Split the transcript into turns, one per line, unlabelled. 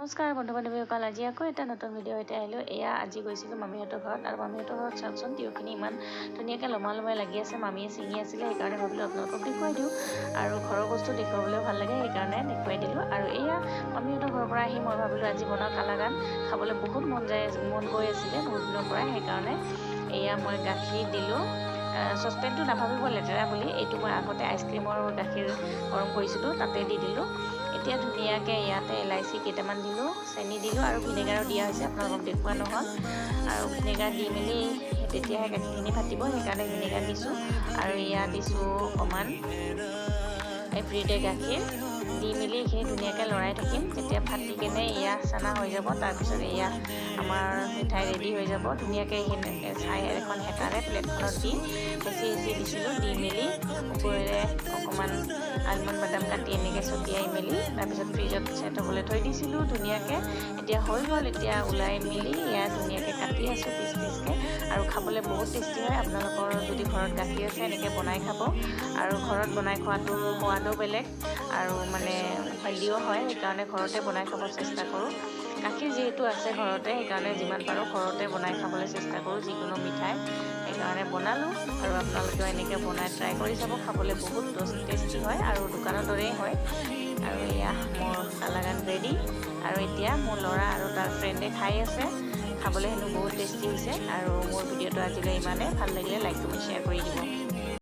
নমস্কাৰ বন্ধু বান্ধৱীসকল, আজি আকৌ এটা নতুন ভিডিঅ' সৈতে আহিলোঁ। এয়া আজি গৈছিলোঁ মামীহঁতৰ ঘৰত, আৰু মামীহঁতৰ ঘৰত চাওকচোন তিয়ঁহখিনি ইমান ধুনীয়াকৈ লমাই লাগি আছে। মামীয়ে ছিঙি আছিলে, সেইকাৰণে ভাবিলোঁ আপোনালোকক দেখুৱাই দিওঁ, আৰু ঘৰৰ বস্তু দেখুৱাবলৈও ভাল লাগে, সেইকাৰণে দেখুৱাই দিলোঁ। আৰু এয়া মামীহঁতৰ ঘৰৰ পৰা আহি মই ভাবিলোঁ আজি বনাওঁ কালাকান। খাবলৈ বহুত মন গৈ আছিলে বহুত দিনৰ পৰা, সেইকাৰণে এয়া মই গাখীৰ দিলোঁ। চচপেনটো নাভাবিব লেতেৰা বুলি, এইটো মই আগতে আইচক্ৰীমৰ গাখীৰ গৰম কৰিছিলোঁ, তাতে দি দিলোঁ। এতিয়া ধুনীয়াকৈ ইয়াতে ইলাইচি কেইটামান দিলোঁ, চেনি দিলোঁ, আৰু ভিনেগাৰো দিয়া হৈছে, আপোনালোকক দেখুওৱা নহ'ল। আৰু ভিনেগাৰ দি মেলি তেতিয়াহে গাখীৰখিনি ফাটিব, সেইকাৰণে ভিনেগাৰ দিছোঁ। আৰু ইয়াত দিছোঁ অকণমান এভৰিডে গাখীৰ দি মেলি এইখিনি ধুনীয়াকৈ লৰাই থাকিম, তেতিয়া ফাটি কেনে এয়া চানা হৈ যাব। তাৰপিছত এয়া আমাৰ মিঠাই ৰেডি হৈ যাব। ধুনীয়াকৈ এইখিনি এখন হেতাৰে প্লেটখনত দি হেঁচি দিছিলোঁ, দি মেলি ওপৰেৰে অকণমান আলমণ্ড বাদাম কাটি এনেকৈ ছটিয়াই মেলি তাৰপিছত ফ্ৰিজত ছেট হ'বলৈ থৈ দিছিলোঁ ধুনীয়াকৈ। এতিয়া হৈ গ'ল, এতিয়া ওলাই মেলি ইয়াত ধুনীয়াকৈ কাটি আছোঁ পিচ পিচকৈ, আৰু খাবলৈ বহুত টেষ্টি হয়। আপোনালোকৰ যদি ঘৰত গাখীৰ আছে এনেকৈ বনাই খাব, আৰু ঘৰত বনাই খোৱাটোৰ সোৱাদো বেলেগ, আৰু মানে হেল্ডিও হয়, সেইকাৰণে ঘৰতে বনাই খাব চেষ্টা কৰোঁ। গাখীৰ যিহেতু আছে ঘৰতে, সেইকাৰণে যিমান পাৰোঁ ঘৰতে বনাই খাবলৈ চেষ্টা কৰোঁ যিকোনো মিঠাই, সেইকাৰণে বনালোঁ। আৰু আপোনালোকেও এনেকৈ বনাই ট্ৰাই কৰি চাব, খাবলৈ বহুত টেষ্টি হয় আৰু দোকানৰ দৰেই হয়। আৰু এয়া মোৰ কালাকান ৰেডি, আৰু এতিয়া মোৰ ল'ৰা আৰু তাৰ ফ্ৰেণ্ডে খাই আছে, খাবলৈ হেনো বহুত টেষ্টি হৈছে। আৰু মোৰ ভিডিঅ'টো আজিলৈ ইমানেই, ভাল লাগিলে লাইক কমেণ্ট শ্বেয়াৰ কৰি দিব।